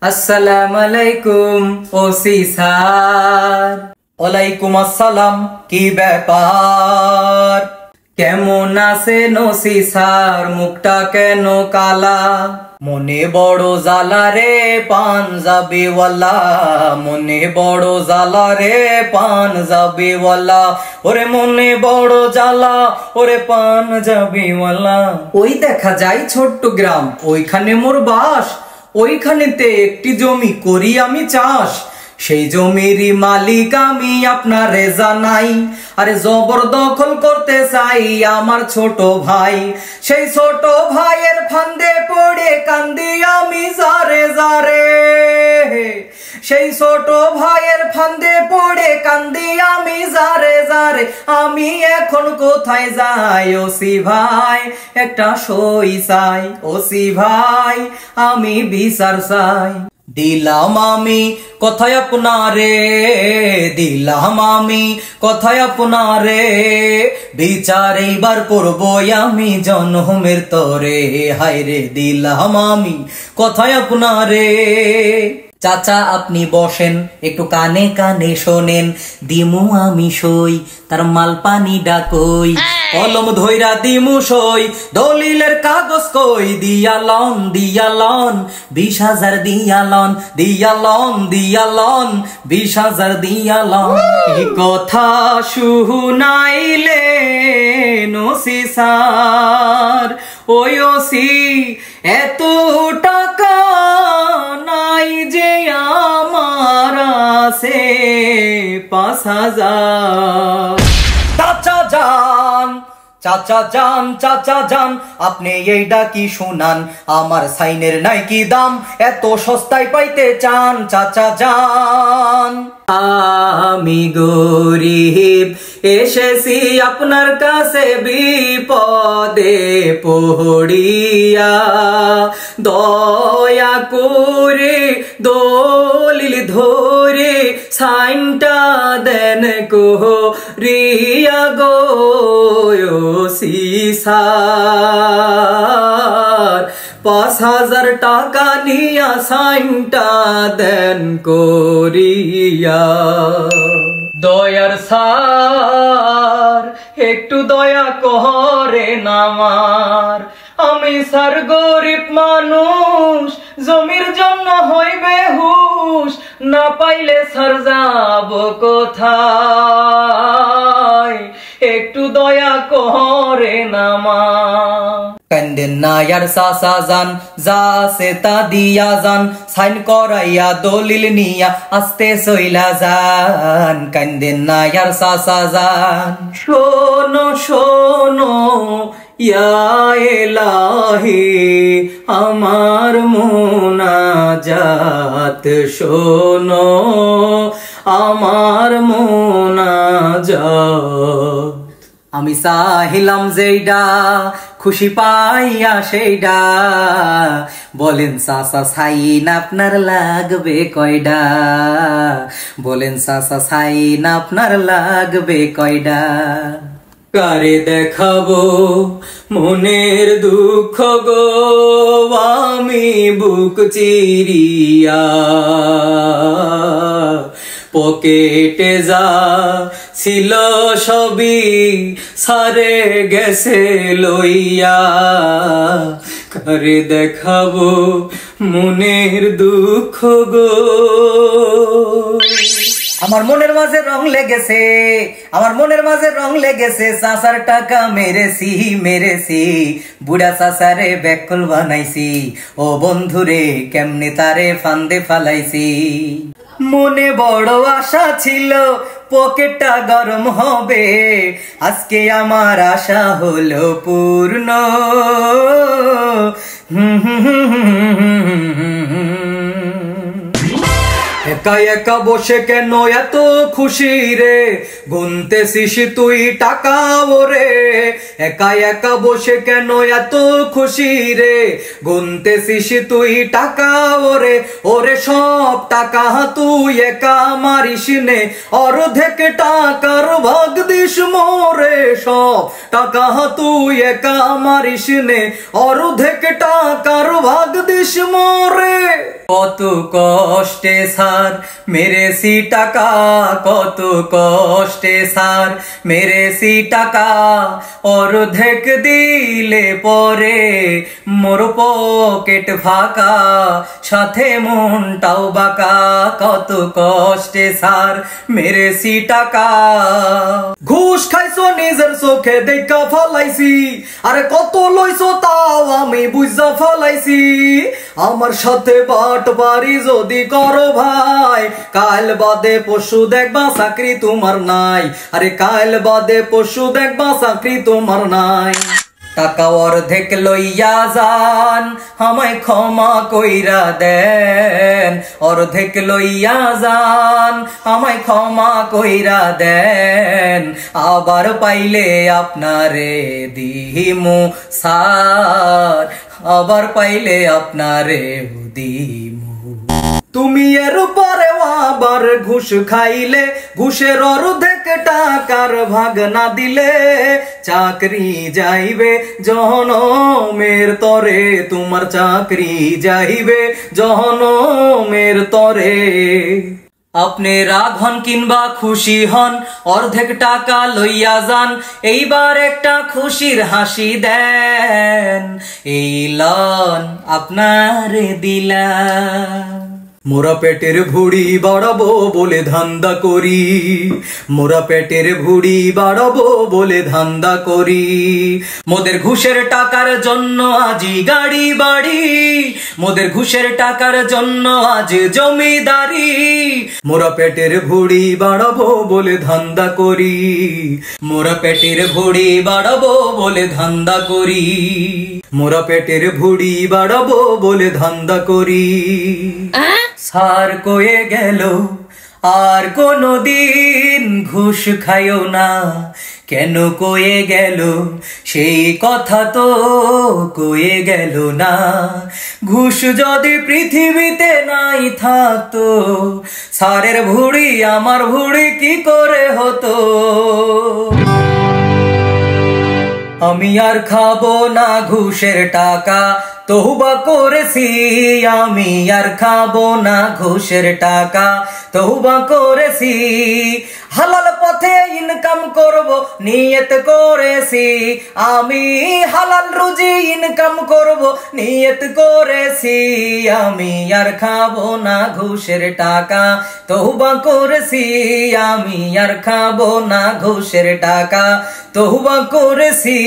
আসসালামু আলাইকুম OC sir. ওয়ালাইকুম আসসালাম। কি ব্যাপার? কেমন আছেন ওসি স্যার? মুখটা কেন কালা? মনে বড় জ্বালা রে পাঞ্জাবিওয়ালা, মনে বড় জ্বালা রে পাঞ্জাবিওয়ালা, ওরে মনে বড় জ্বালা ওরে পাঞ্জাবিওয়ালা। ওই দেখা যায় ছোট্ট গ্রাম, ওইখানে মোর বাস। ওইখানেতে একটি জমি করি আমি চাষ। সেই জমিরই মালিক আমি, আপনারে জানাই। আরে জবরদখল করতে চাই আমার ছোট ভাই। সেই ছোট ভাইয়ের ফান্দে পড়ে কান্দি আমি যারে যারে। সেই ছোট ভাইয়ের ফান্দে পড়ে কান্দি আমি যারে যারে। আমি এখন কোথায় যাই ওসি ভাই? একটা সই চাই ওসি ভাই, আমি বিচার চাই। দিলাম আমি কথায় আপনারে, দিলাম আমি কথায় আপনারে, বিচার এইবার করবো আমি জনমের তরে। হায়রে দিলাম আমি কথায় আপনারে। চাচা আপনি বসেন, একটু কানে কানে শোনেন। দিমু আমি সই, তার মাল পানি ডাকই। কলম ধইরা দিমু সই, দলিলের কাগজ কই। দিয়ালন দিয়ালন 20,000 দিয়ালন, দিয়ালন দিয়ালন 20,000 দিয়ালন। কি কথা শুনাইলে ওসি স্যার? ওই ওসি এত টাকা নাই যে আমার আছে 5,000। চাচা যান, চাচা যান, চাচা যান, আপনি এইটা কি শুনান? আমার সাইনের নাই কি দাম, এত সস্তায় পাইতে চান? চাচা যান। আমি গরিব এসেছি আপনার কাছে বিপদে পড়িয়া, দয়া করে দলিল ধরে সাইনটা দেন রিয়া গো ওসি স্যার। 5,000 টাকা নিয়া সাইনটা দেন করিয়া। দয়ার স্যার একটু দয়া করেন আমার। আমি স্যার গরিব মানুষ, জমির জন্য হইবে হুশ। না পাইলে স্যার যাব কোথায়? একটু দয়া করেন আমার। কান্দেন না ইয়ার চাচা যান, যা সে তা দিয়া যান। সাইন করাইয়া দলিল নিয়া আস্তে চইলা যান। কান্দেন না ইয়ার চাচা যান। শোনো শোনো ইয়া এলাহি, আমার মোনাজাত শোনো, আমার মোনাজাত। আমি চাহিলাম যেইডা খুশি পাইয়া সেইডা। বলেন চাচা সাইন আপনার লাগবে কয়ডা? বলেন চাচা সাইন আপনার লাগবে কয়ডা? কারে দেখাবো মনের দুঃখ গো আমি বুক চিরিয়া। পকেটে যা ছিল সবই সারে গেছে লইয়া। কারে দেখাবো মনের দুঃখ গো। আমার মনের মাঝে রং লেগেছে, আমার মনের মাঝে রং লেগেছে। চাচার টাকা মেরেছি মেরেছি, বুড়া চাচারে ব্যাকল বানাইছি। ও বন্ধুরে কেমনে তারে ফান্দে ফালাইছি। মনে বড় আশা ছিল পকেটটা গরম হবে, আজকে আমার আশা হলো পূর্ণ। একা একা বসে কেন এত খুশি রে? গুনতেছিস তুই টাকা ওরে। একা একা বসে কেন এত খুশি রে? গুনতেছিস তুই টাকা ওরে। ওরে সব টাকা তুই একা মারিস নে, অর্ধেক টাকার ভাগ দিস মোরে। সব টাকা তুই একা মারিস নে, অর্ধেক টাকার ভাগ দিস মোরে। কত কষ্টে স্যার মেরেছি টাকা, কত কষ্টে স্যার মেরেছি টাকা, অর্ধেক দিলে পরে মোর পকেট ফাঁকা, সাথে মনটাও বাঁকা, কত কষ্টে স্যার মেরেছি টাকা। ঘুষ খাইছো নিজের চোখে দেখা ফলাইছি, আরে কত লইছো তাও আমি বুঝা ফলাইছি। আমার সাথে বাটবারি যদি করো ভাই, কাল বাদে পশু দেখবা চাকরি তোমার নাই, আরে কাল বাদে পশু দেখবা চাকরি তোমার নাই। টাকা অর্ধেক লইয়া যান আমায় ক্ষমা কইরা দেন, অর্ধেক লইয়া যান আমায় ক্ষমা কইরা দেন, আবার পাইলে আপনারে দিমু স্যার, আবার পাইলে আপনারে দিমু। তুমি এর উপরে আবার ঘুষ খাইলে, ঘুষের অর্ধেক টাকার ভাগ না দিলে, চাকরি যাইবে জনমের তরে, তোমার চাকরি যাইবে জনমের তরে। আপনি রাগ হন কিংবা খুশি হন, অর্ধেক টাকা লইয়া যান, এইবার একটা খুশির হাসি দেন, এই লন আপনারে দিলাম। মোরা পেটের ভুড়ি বাড়াবো বলে ধান্দা করি, মোরা পেটের ভুড়ি বাড়াবো বলে ধান্দা করি, মোদের ঘুষের টাকার জন্য আজি গাড়ি বাড়ি, মোদের ঘুষের টাকার জন্য আজ জমিদারি, মোরা পেটের ভুড়ি বাড়াবো বলে ধান্দা করি, মোরা পেটের ভুড়ি বাড়াবো বলে ধান্দা করি, মোরা পেটের ভুড়ি বাড়াবো বলে ধান্দা করি। স্যার কয়ে গেল আর কোনো দিন ঘুষ খাইও না, কেন কয়ে গেল সেই কথা তো কয়ে গেল না। ঘুষ যদি পৃথিবীতে নাই থাকতো, স্যারের ভুড়ি আমার ভুড়ি কি করে হতো। আমি আর খাবো না ঘুষের টাকা, তওবা করেছি আমি আর খাবো না ঘুষের টাকা, তওবা করেছি। হালাল পথে ইনকাম করব নিয়ত করেছি, আমি হালাল রুজি ইনকাম করব নিয়ত করেছি, আমি আর খাবো না ঘুষের টাকা, তওবা করেছি, আমি আর খাবো না ঘুষের টাকা, তওবা করেছি।